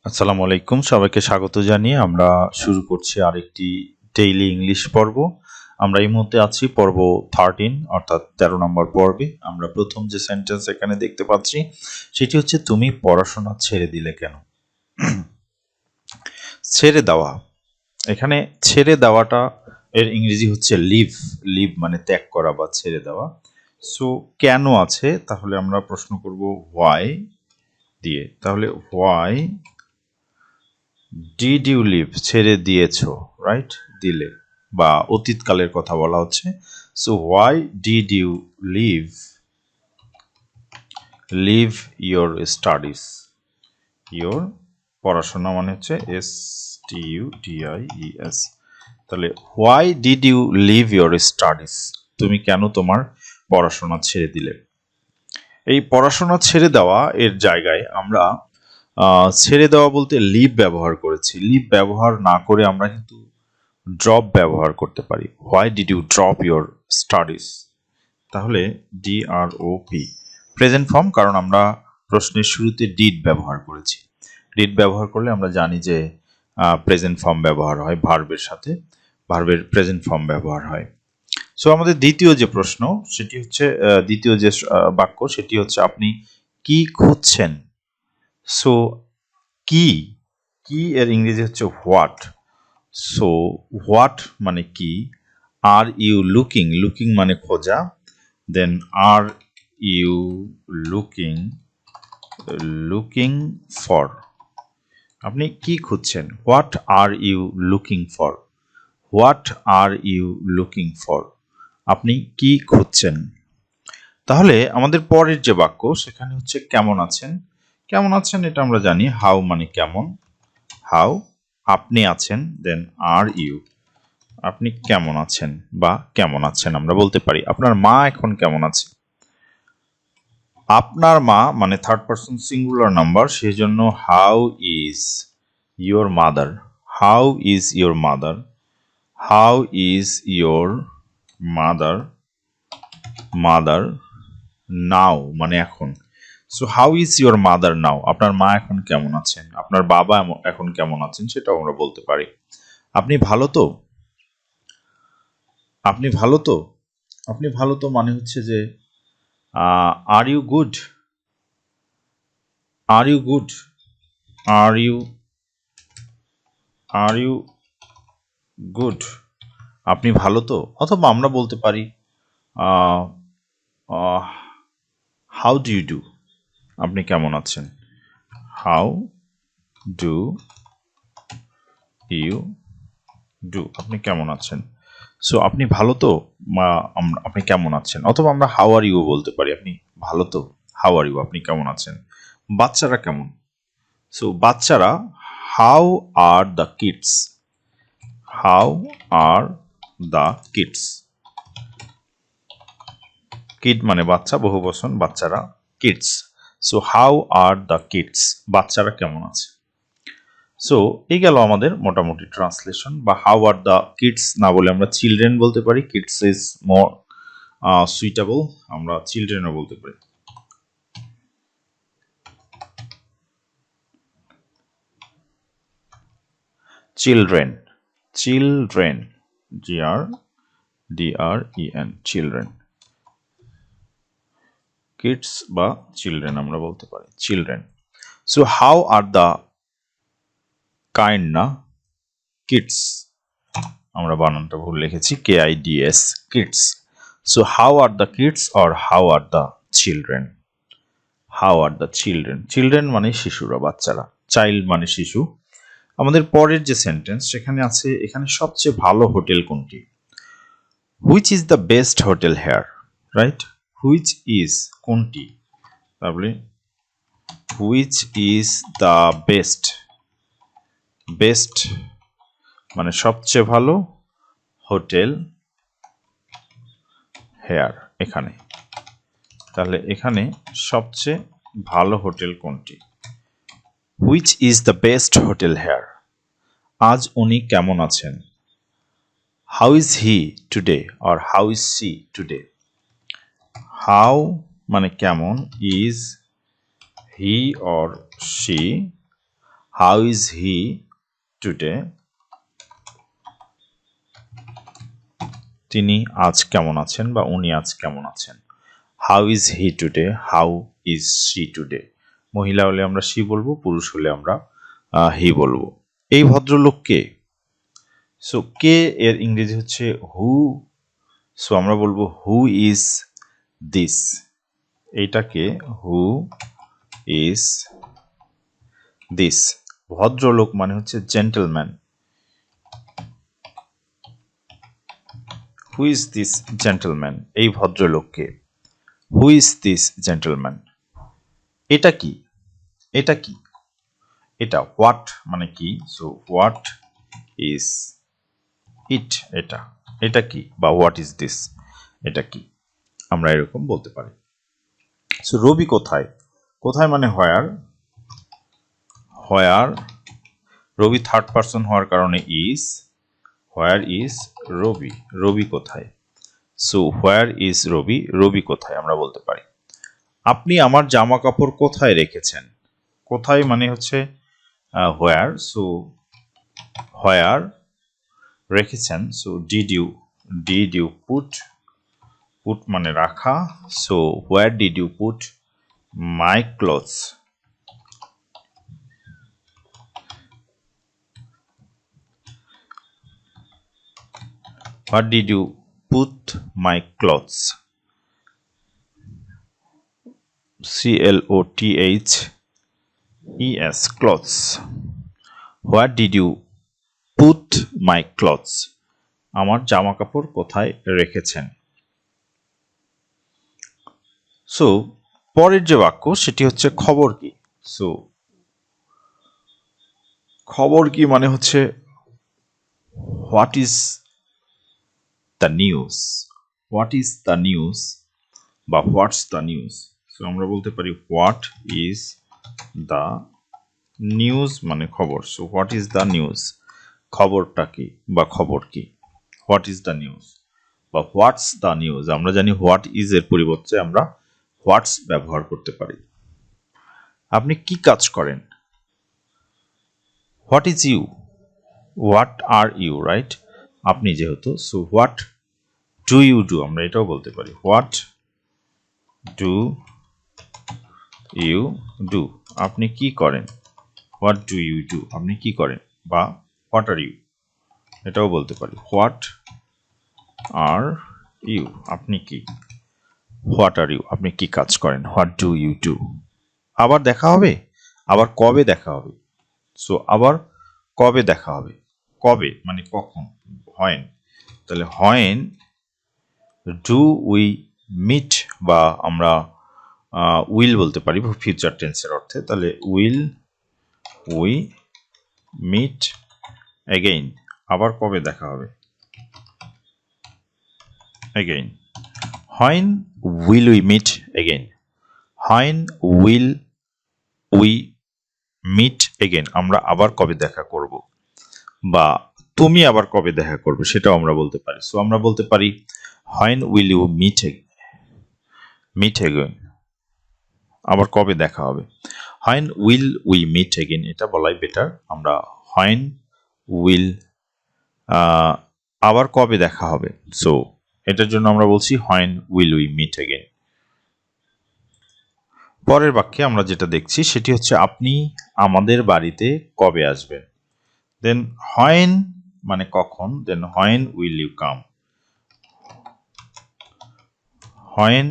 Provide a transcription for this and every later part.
আসসালামু আলাইকুম, সবাইকে স্বাগত জানিয়ে আমরা শুরু করছি আরেকটি ডেইলি ইংলিশ পর্ব। আমরা এই মুহূর্তে আছি পর্ব 13 অর্থাৎ 13 নম্বর পর্বে। আমরা প্রথম যে সেন্টেন্স এখানে দেখতে পাচ্ছি সেটি হচ্ছে, তুমি পড়াশোনা ছেড়ে দিলে কেন? ছেড়ে দেওয়া, এখানে ছেড়ে দেওয়াটা এর ইংরেজি হচ্ছে লিভ। লিভ মানে ত্যাগ করা বা ছেড়ে দেওয়া। সো কেন আছে, তাহলে আমরা প্রশ্ন করব হোয়াই দিয়ে। তাহলে হোয়াই ডিড ইউ লিভ, ছেড়ে দিয়েছো, রাইট? দিলে বা অতীতকালের কথা বলা হচ্ছে। So why did you leave leave your studies. Your পড়াশোনা মানে হচ্ছে STUDIES। তাহলে why did you leave your studies, তুমি কেন তোমার পড়াশোনা ছেড়ে দিলে? এই পড়াশোনা ছেড়ে দেওয়া এর জায়গায় আমরা ছেড়ে দেওয়া বলতে লিভ ব্যবহার করেছি। লিভ ব্যবহার না করে আমরা কিন্তু ড্রপ ব্যবহার করতে পারি। Why did you drop your studies, তাহলে DROP প্রেজেন্ট ফর্ম, কারণ আমরা প্রশ্নের শুরুতে ডিড ব্যবহার করেছি। ডিড ব্যবহার করলে আমরা জানি যে প্রেজেন্ট ফর্ম ব্যবহার হয়, ভার্বের সাথে ভার্বের প্রেজেন্ট ফর্ম ব্যবহার হয়। সো আমাদের দ্বিতীয় যে প্রশ্ন সেটি হচ্ছে, দ্বিতীয় যে বাক্য সেটি হচ্ছে, আপনি কি খুঁজছেন? সো কি, কি এর ইংরেজি হচ্ছে হোয়াট। সো হোয়াট মানে কি, আর ইউ লুকিং, লুকিং মানে খোঁজা, then are you looking, looking for, আপনি কি খুঁজছেন? What are you looking for, what are you looking for, আপনি কি খুঁজছেন? তাহলে আমাদের পরের যে বাক্য সেখানে হচ্ছে কেমন আছেন। কেমন আছেন এটা আমরা জানি, হাউ মানে কেমন, হাউ, আপনি আছেন, দেন আর ইউ, আপনি কেমন আছেন বা কেমন আছেন আমরা বলতে পারি। আপনার মা এখন কেমন আছে? আপনার মা মানে থার্ড পারসন সিঙ্গুলার নাম্বার, সেই জন্য how is your mother, how is your mother, how is your mother, mother নাও মানে এখন। So how is your mother নাও, আপনার মা এখন কেমন আছেন, আপনার বাবা এখন কেমন আছেন সেটাও আমরা বলতে পারি। আপনি ভালো তো, আপনি ভালো তো, আপনি ভালো তো মানে হচ্ছে যে are you good, are you good, are you, are you good, আপনি ভালো তো। অথবা আমরা বলতে পারি হাউ ডু ইউ ডু, আপনি কেমন আছেন, হাউ ডু ইউ ডু, আপনি কেমন আছেন। সো আপনি ভালো তো, আপনি কেমন আছেন। অথবা আমরা হাউ আর ইউ বলতে পারি, আপনি ভালো তো, হাউ আর ইউ, আপনি কেমন আছেন। বাচ্চারা কেমন? সো বাচ্চারা, how are the kids, how are the kids, kid মানে বাচ্চা, বহু বচন, বাচ্চারা, kids. So how are the kids, বাচ্চারা কেমন আছে। সো এই গেল আমাদের মোটামুটি ট্রান্সলেশন। বা হাউ আর দ্য কিডস না বলে আমরা চিলড্রেন বলতে পারি, কিডস ইজ মোর সুইটেবল, আমরা চিলড্রেনও বলতে পারি। Children, children, GRDREN, children. Kids বা চিলড্রেন আমরা বলতে পারি, children. So how are the kind না, কিডস, আমরা বানানটা ভুল লিখেছি, KIDS, kids. So how are the kids or how are the children, how are the children, children মানে শিশুরা, বাচ্চারা, চাইল্ড মানে শিশু। আমাদের পরের যে সেন্টেন্স সেখানে আছে, এখানে সবচেয়ে ভালো হোটেল কোনটি? Which is the best hotel here, right? Which is কোনটি, তাহলে which is the best, best মানে সবচেয়ে ভালো, হোটেল হেয়ার এখানে, তাহলে এখানে সবচেয়ে ভালো হোটেল কোনটি? Which is the best hotel here, আজ উনি কেমন আছেন। How is he today or how is she today, how মানে কেমন, is he or she, how is he today, তিনি আজ কেমন আছেন বা উনি আজ কেমন আছেন। How is he today, how is she today. মহিলা হলে আমরা শি বলবো, পুরুষ হলে আমরা হি বলবো। এই ভদ্রলোক কে? সো কে এর ইংরেজি হচ্ছে হু। সো আমরা বলবো হু ইজ দিস, এইটাকে হু ইজ দিস। ভদ্রলোক মানে হচ্ছে gentleman. Who is this gentleman, এই ভদ্রলোককে। Who is this gentleman. এটা কি? এটা কি? এটা হোয়াট মানে কি? সো হোয়াট ইজ ইট, এটা এটা কি, বা হোয়াট ইজ দিস, এটা কি, আমরা এরকম বলতে পারি। সো রবি কোথায়? কোথায় মানে হোয়ার। হোয়ার, রবি থার্ড পারসন হওয়ার কারণে ইজ। হোয়ার ইজ রবি, রবি কোথায়। সো হোয়ার ইজ রবি, রবি কোথায় আমরা বলতে পারি। আপনি আমার জামা কাপড় কোথায় রেখেছেন? কোথায় মানে হচ্ছে হোয়ার। সো হোয়ার রেখেছেন। So did you put, put মানে রাখা। So where did you put my clothes, what did you put my clothes, CLOTHES clothes. What did you put my clothes, আমার জামা কাপড় কোথায় রেখেছেন। সো পরের যে বাক্য সেটি হচ্ছে খবর কি। সো খবর কি মানে হচ্ছে what is the news, what is the news বা হোয়াটস দ্য নিউজ। সো আমরা বলতে পারি হোয়াট ইজ দ্য নিউজ মানে খবর। So what is the news, খবরটা কি বা খবর কি। হোয়াট ইজ দ্য নিউজ বা হোয়াটস দ্য নিউজ, আমরা জানি হোয়াট ইজ এর পরিবর্তে আমরা হোয়াটস ব্যবহার করতে পারি। আপনি কি কাজ করেন? What is you, what are you, right, আপনি যেহেতু। So what do you do, আমরা এটাও বলতে পারি হোয়াট ডু ইউ ডু, আপনি কি করেন। হোয়াট ডু ইউ ডু, আপনি কি করেন, বা হোয়াট আর ইউ, এটাও বলতে পারি হোয়াট আর ইউ, আপনি কি। হোয়াট আর ইউ, আপনি কি কাজ করেন। What do you do. আবার দেখা হবে, আবার কবে দেখা হবে। সো আবার কবে দেখা হবে, কবে মানে কখন, হয়। তাহলে হয় ডু উই মিট, বা আমরা উইল বলতে পারি ফিউচার টেন্সের অর্থে। তাহলে উইল উই মিট এগেইন, আবার কবে দেখা হবে, again. When will we meet again, when will we meet again, আমরা আবার কবে দেখা করব, বা তুমি আবার কবে দেখা করবে সেটাও আমরা বলতে পারি। সো আমরা বলতে পারি when will you meet again, আবার কবে দেখা হবে। When will we meet again, এটা বলাই বেটার। আমরা হোয়েন উইল, আবার কবে দেখা হবে। সো এটার জন্য আমরা বলছি when will we meet again. পরের বাক্যে আমরা যেটা দেখছি সেটি হচ্ছে আপনি আমাদের বাড়িতে কবে আসবেন। দেন হোয়েন মানে কখন, then when will you come, when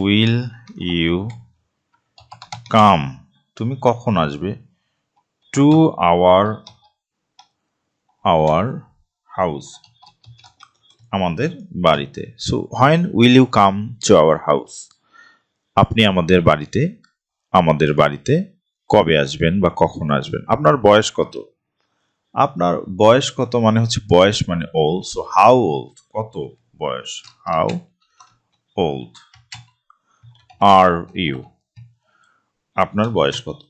will you come, তুমি কখন আসবে, টু আওয়ার হাউস, আমাদের বাড়িতে। So when will you come to our house, আপনি আমাদের বাড়িতে কবে আসবেন বা কখন আসবেন। আপনার বয়স কত, আপনার বয়স কত মানে হচ্ছে বয়স মানে ওল্ড। সো হাউ ওল্ড, কত বয়স, হাউ ওল্ড আর ইউ, আপনার বয়স কত।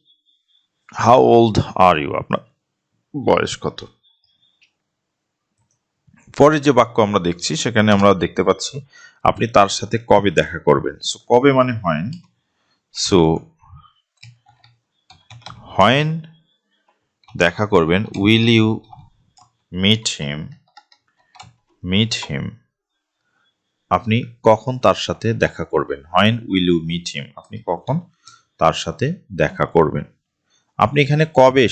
হাউ ওল্ড আর ইউ, আপনার বয়স কত। পরে যে বাক্য আমরা দেখছি সেখানে আমরা দেখতে পাচ্ছি আপনি তার সাথে কবে দেখা করবেন। সো কবে মানে হোয়েন। সো হোয়েন দেখা করবেন, উইল ইউ মিট হিম, আপনি কখন তার সাথে দেখা করবেন। When will you meet him, আপনি কখন তার সাথে দেখা করবেন। আপনি এখানে কবে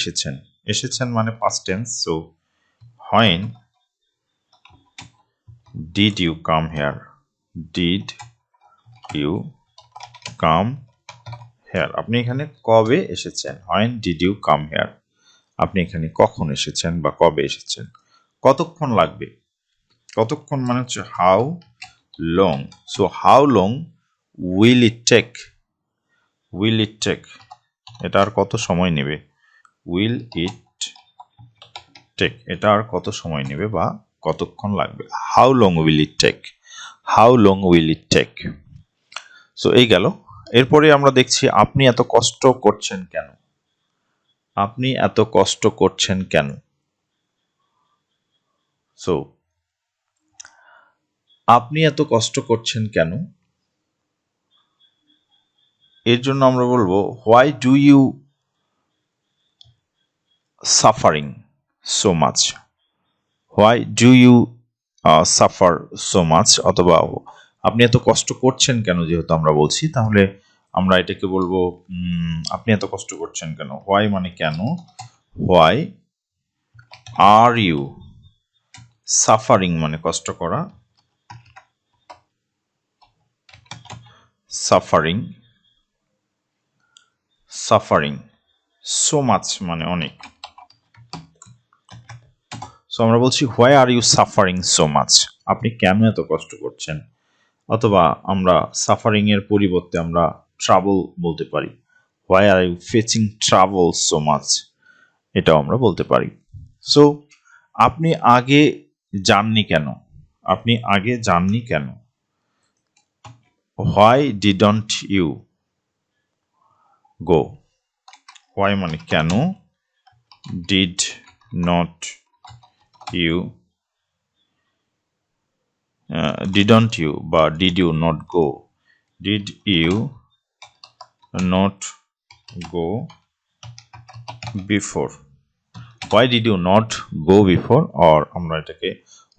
এসেছেন মানে past tense, so when did you come here, did you come here, আপনি এখানে কবে এসেছেন। When did you come here, আপনি এখানে কখন এসেছেন বা কবে এসেছেন। কতক্ষণ লাগবে, কতক্ষণ মানে হচ্ছে how long, so how long will it take, এটা আর কত সময় নেবে, উইল ইট টেক, এটা আর কত সময় নেবে বা কতক্ষণ লাগবে। How long will it take, how long will it take. So এই গেল। এরপরে আমরা দেখছি আপনি এত কষ্ট করছেন কেন, আপনি এত কষ্ট করছেন কেন। সো আপনি এত কষ্ট করছেন কেন, এর জন্য আমরা বলবো why do you suffering so much, why do you suffer so much, অথবা আপনি এত কষ্ট করছেন কেন, যেহেতু আমরা বলছি তাহলে আমরা এটাকে বলবো আপনি এত কষ্ট করছেন কেন। হোয়াই মানে কেন, হোয়াই আর ইউ সাফারিং মানে কষ্ট করা, সাফারিং সো মাচ মানে অনেক। সো আমরা বলছি why are you suffering so much, আপনি কেন এত কষ্ট করছেন। অথবা আমরা সাফারিং এর পরিবর্তে আমরা ট্রাবল বলতে পারি, why are you fetching trouble so much, এটাও আমরা বলতে পারি। সো আপনি আগে যাননি কেন, আপনি আগে যাননি কেন। Why didn't you go, why মানে কেন, did not you didn't you বা did you not go, did you not go before, why did you not go before, or আমরা এটাকে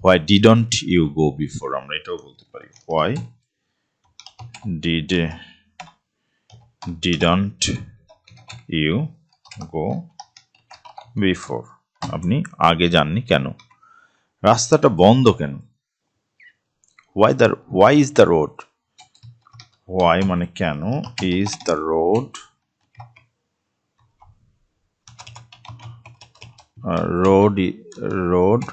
why didn't you go before আমরা এটাও বলতে পারি, why didn't you go before, আপনি আগে যাননি কেন। রাস্তাটা বন্ধ কেন, why is the road, why মানে কেন, is the road road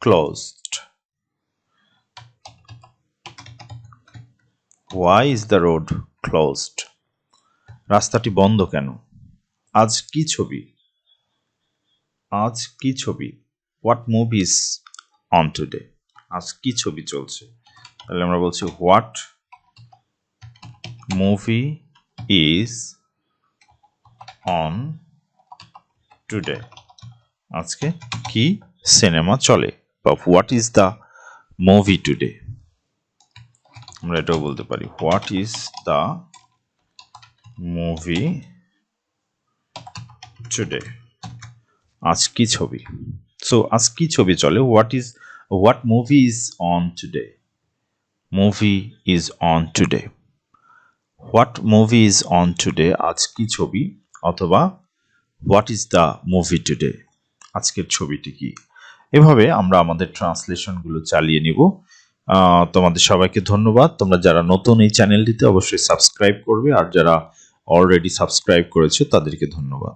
closed, why is the road closed, রাস্তাটি বন্ধ কেন। আজ কি ছবি, আজ কি ছবি, what movie is on today, আজ কি ছবি চলছে। তাহলে আমরা বলছি what movie is on today, আজকে কি সিনেমা চলে, বা what is the movie today, আমরা এটাও বলতে পারি what is the movie today, আজ কি ছবি। সো আজ কি ছবি চলে, what movie is on today, movie is on today, what movie is on today, আজ কি ছবি, অথবা what is the movie today, আজকের ছবিটি কি। এভাবে আমরা আমাদের ট্রান্সলেশনগুলো চালিয়ে নিব। তোমাদের সবাইকে ধন্যবাদ। তোমরা যারা নতুন এই চ্যানেলটিতে অবশ্যই সাবস্ক্রাইব করবে, আর যারা অলরেডি সাবস্ক্রাইব করেছে তাদেরকে ধন্যবাদ।